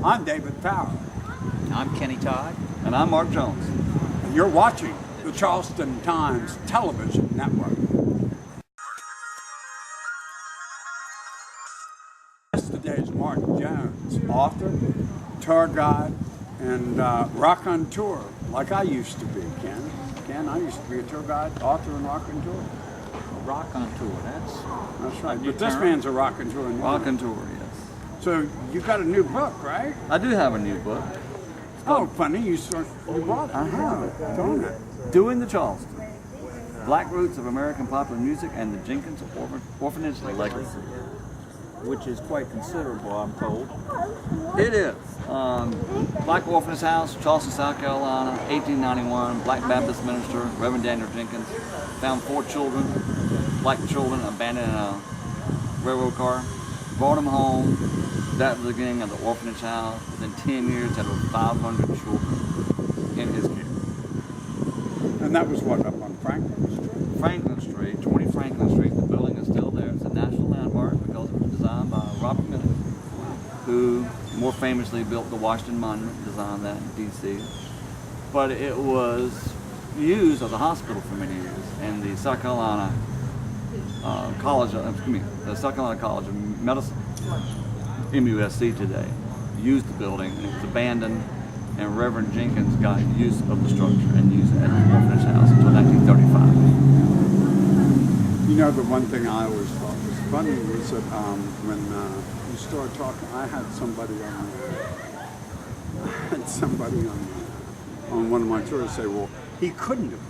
I'm David Power. I'm Kenny Todd. And I'm Mark Jones. And you're watching the Charleston Times Television Network. Today's Mark Jones, author, tour guide, and raconteur, like I used to be, Ken. Ken, I used to be a tour guide, author, and raconteur. Raconteur, That's right. But this man's a raconteur. Raconteur, yes. So you got a new book, right? I do have a new book. Oh, funny, you brought it. I have it. Darn it. Doing the Charleston. Black Roots of American Popular Music and the Jenkins Orphanage Legacy. which is quite considerable, I'm told. It is. Black Orphanage House, Charleston, South Carolina, 1891. Black Baptist minister, Reverend Daniel Jenkins, found 4 children, black children, abandoned in a railroad car. Brought them home. That was the beginning of the orphanage house. Within 10 years, had over 500 children in his care. And that was what, up on Franklin Street? Franklin Street, 20 Franklin Street. The building is still there. It's a national landmark because it was designed by Robert Miller, who more famously built the Washington Monument, designed that in D.C. But it was used as a hospital for many years, and the South Carolina the South Carolina College of Medicine, MUSC today, used the building, and it was abandoned, and Reverend Jenkins got use of the structure and used it as an orphanage house until 1935. You know, the one thing I always thought was funny was that when you started talking, I had somebody on one of my tours say, well, he couldn't have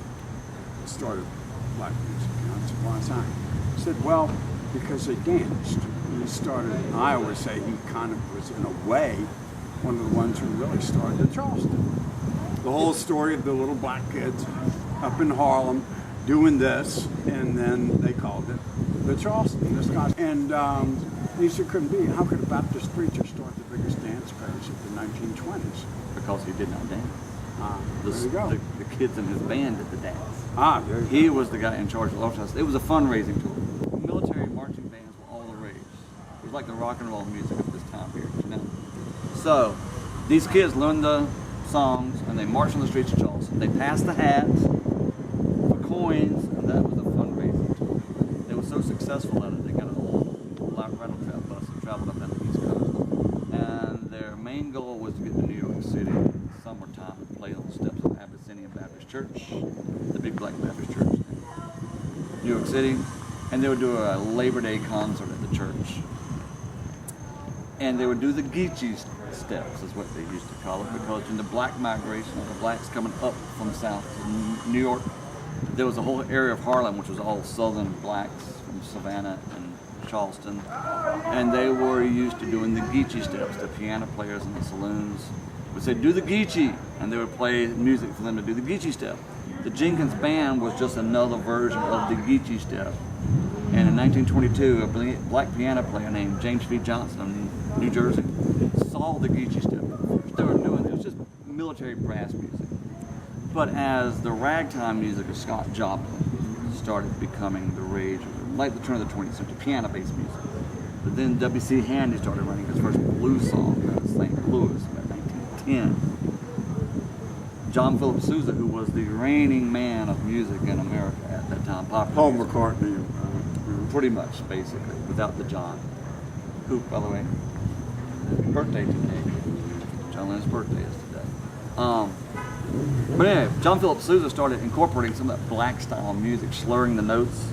started black music. You know, I said, why is that? He said, well, because they danced. And he started, I always say he kind of was, in a way, one of the ones who really started in Charleston. The whole story of the little black kids up in Harlem doing this, and then they called it the Charleston. This guy, and he said, couldn't be. How could a Baptist preacher start the biggest dance craze of the 1920s? Because he did not dance. There you go. The kids in his band did the dance. There you He go. was the guy in charge of the orphanage house. It was a fundraising tour. Military marching bands were all the rage. It was like the rock and roll music of this time period, you know. So these kids learned the songs and they marched on the streets of Charleston. They passed the hats for coins, and that was a fundraising tour. They were so successful at it, they got a whole rattle trap bus and traveled up down the East Coast. And their main goal was to get to New York City in the summertime and play on the steps of Abyssinian Baptist Church, the big black Baptist church in New York City. And they would do a Labor Day concert at the church. And they would do the Geechee steps, is what they used to call it, because in the black migration of the blacks coming up from south to New York, there was a whole area of Harlem which was all southern blacks from Savannah and Charleston, and they were used to doing the Geechee steps. The piano players in the saloons would say, do the Geechee, and they would play music for them to do the Geechee step. The Jenkins Band was just another version of the Geechee step. And in 1922, a black piano player named James V. Johnson of New Jersey saw the Geechee step. They were doing it was just military brass music. But as the ragtime music of Scott Joplin started becoming the rage, like the turn of the 20th century, piano-based music. But then W.C. Handy started writing his first blues song out of St. Louis in 1910. John Philip Sousa, who was the reigning man of music in America at that time, Paul McCartney. pretty much, basically, without the John. Who, by the way, birthday today. John Lennon's birthday is today. But anyway, John Philip Sousa started incorporating some of that black style music, slurring the notes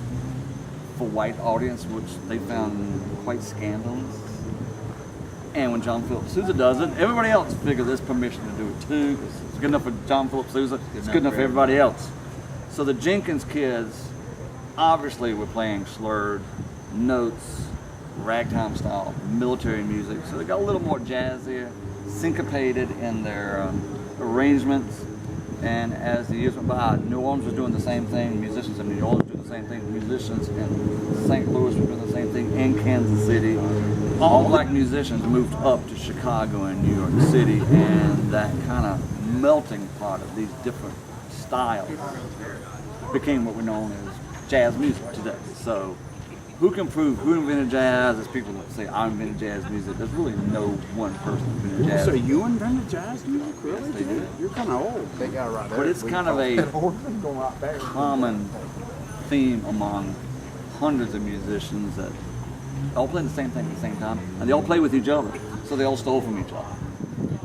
for white audience, which they found quite scandalous. And when John Philip Sousa does it, everybody else figures there's permission to do it too, because it's good enough for John Philip Sousa, it's good enough for everybody else. So the Jenkins kids obviously were playing slurred notes, ragtime style military music, so they got a little more jazzier, syncopated in their arrangements. And as the years went by, New Orleans was doing the same thing, musicians in New Orleans were doing the same thing, musicians in St. Louis were doing the same thing, in Kansas City. All black musicians moved up to Chicago and New York City, and that kind of melting pot of these different styles became what we know as jazz music today. So who can prove who invented jazz? There's people that say I invented jazz music. There's really no one person who invented jazz. So you invented jazz music, really? Yes, they did. You're kind of old. They got it right there. But it's kind of a going right there. common theme among hundreds of musicians that all play the same thing at the same time, and they all play with each other, so they all stole from each other.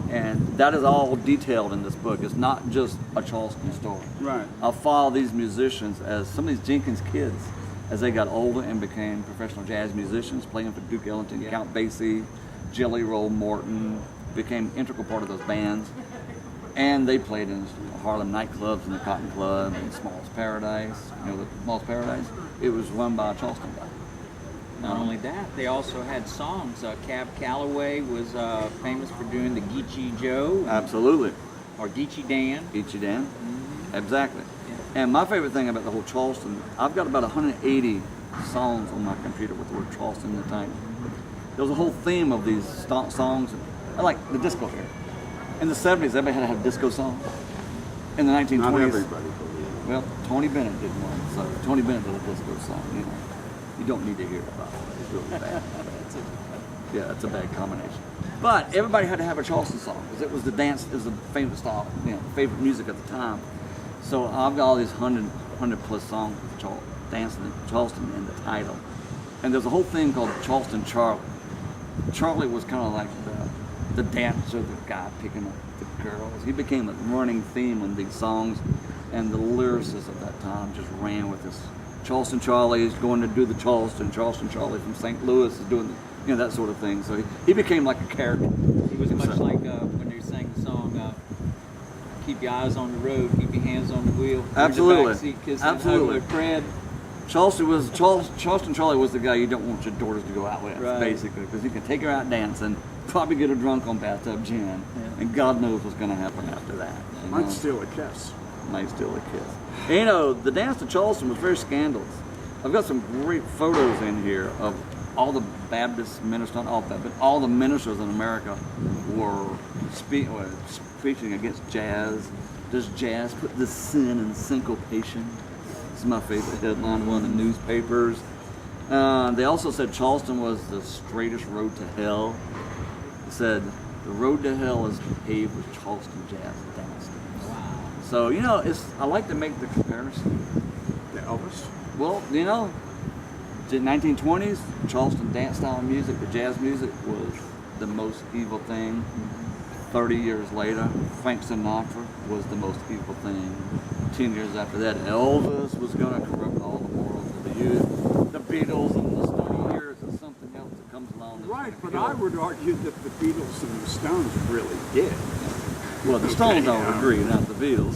And that is all detailed in this book. It's not just a Charleston story. Right. I'll follow these musicians as some of these Jenkins kids, as they got older and became professional jazz musicians, playing for Duke Ellington, Count Basie, Jelly Roll Morton, became integral part of those bands. And they played in Harlem nightclubs and the Cotton Club and Small's Paradise. You know, the Small's Paradise, it was run by a Charleston guy. Not only that, they also had songs. Cab Calloway was famous for doing the Geechee Joe Absolutely. or Geechee Dan. Eat you down. Exactly. And my favorite thing about the whole Charleston, I've got about 180 songs on my computer with the word Charleston in the title. There was a whole theme of these songs. I like the disco era. In the 70s, everybody had to have a disco song. In the 1920s, Not everybody believed. well, Tony Bennett did one. So Tony Bennett did a disco song. You know, you don't need to hear about it. It's really bad. Yeah, it's a bad combination. But everybody had to have a Charleston song because it was the dance, it was the famous style, you know, favorite music at the time. So I've got all these 100 plus songs with dancing in Charleston in the title. And there's a whole thing called Charleston Charlie. Charlie was kind of like the dancer, the guy picking up the girls. He became a running theme in these songs, and the lyricists at that time just ran with this. Charleston Charlie is going to do the Charleston Charlie from St. Louis is doing the, you know, that sort of thing. So he became like a character. He was much like when they sang the song, "Keep your eyes on the road, keep your hands on the wheel." Absolutely. The backseat, kiss Absolutely. that Fred. Charleston Charlie was the guy you don't want your daughters to go out with, Right. basically, because you can take her out dancing, probably get her drunk on bathtub gin, and God knows what's going to happen after that. you know? Might steal a kiss. Might steal a kiss. And, you know, the dance to Charleston was very scandalous. I've got some great photos in here of all the Baptist ministers, not all Baptist, but all the ministers in America were preaching against jazz. Does jazz put the sin in syncopation? This is my favorite headline, one of the newspapers. They also said Charleston was the straightest road to hell. It said the road to hell is paved with Charleston jazz dance. Wow. So, you know, I like to make the comparison. The Elvis. Well, you know, the 1920s, Charleston dance style music, the jazz music was the most evil thing. 30 years later, Frank Sinatra was the most evil thing. 10 years after that, Elvis was going to corrupt all the morals of the youth. The Beatles in the Stone Years is something else that comes along. that's Right, gonna but kill I it. would argue that the Beatles and the Stones really did. Well, the Stones don't Yeah. agree, not the Beatles.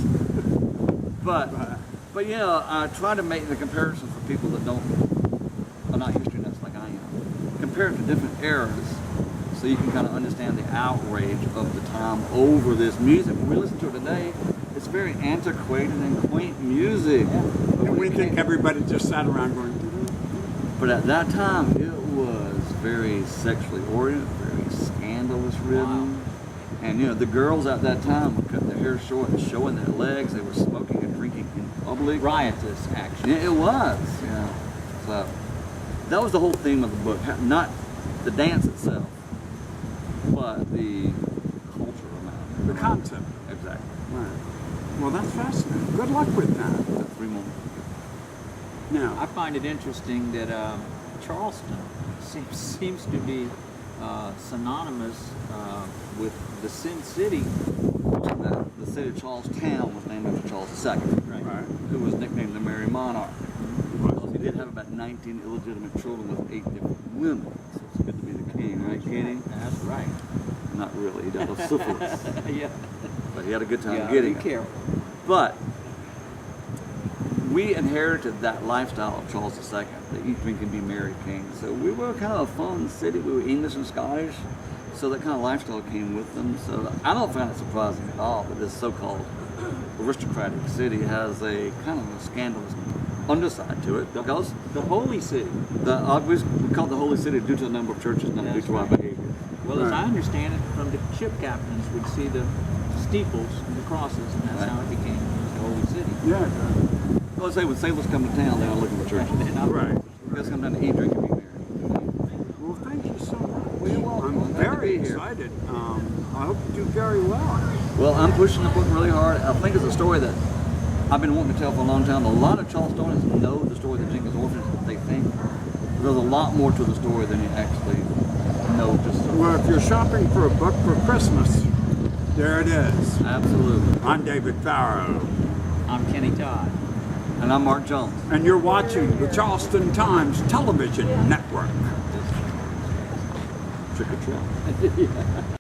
But you know, I try to make the comparison for people that are not history nuts like I am. Compare it to different eras, so you can kind of understand the outrage of the time over this music. When we listen to it today, it's very antiquated and quaint music. But And we when it think came- everybody just sat around going, But at that time, it was very sexually oriented, very scandalous ridden. And you know, the girls at that time would cut their hair short and showing their legs. They were smoking and drinking in public. Riotous, actually. Yeah, it was. Yeah. So that was the whole theme of the book. Not the dance itself, but the culture around it. the concept. Exactly. Right. Well, that's fascinating. Good luck with that. The 3 moments. I Now, find it interesting that Charleston seems to be synonymous with the Sin City. The city of Charlestown was named after Charles II, right. who was nicknamed the Merry Monarch. Because he did have about 19 illegitimate children with 8 different women. So it's good to be the king, right, Kenny? That's right. Not really. He died of syphilis. Yeah. But he had a good time Yeah, getting be it. careful. But we inherited that lifestyle of Charles II, the eat, drink, and be merry king. So we were kind of a fun city. We were English and Scottish, so that kind of lifestyle came with them. So I don't find it surprising at all that this so-called aristocratic city has a kind of a scandalous underside to it, because The Holy City. we call it the Holy City due to the number of churches, not due That's to our right. behavior. Well, as Right. I understand it, from the ship captains would see the steeples and the crosses, and that's Right. how it became the Holy City. Yeah. Well, say when sailors come to town, they're not looking for churches. They're not- Right. guys come down to eat, drink, and be merry. Well, thank you so much. Well, you're welcome. I'm Glad to very be here. excited. I hope you do very well. Well, I'm pushing the book really hard. I think it's a story that I've been wanting to tell for a long time. A lot of Charlestonians know the story of the Jenkins Orphanage, they think. There's a lot more to the story than you actually know. Well, if you're shopping for a book for Christmas, there it is. Absolutely. I'm David Farrow, I'm Kenny Todd. And I'm Mark Jones. and you're watching the Charleston Times Television Network. Trick or treat.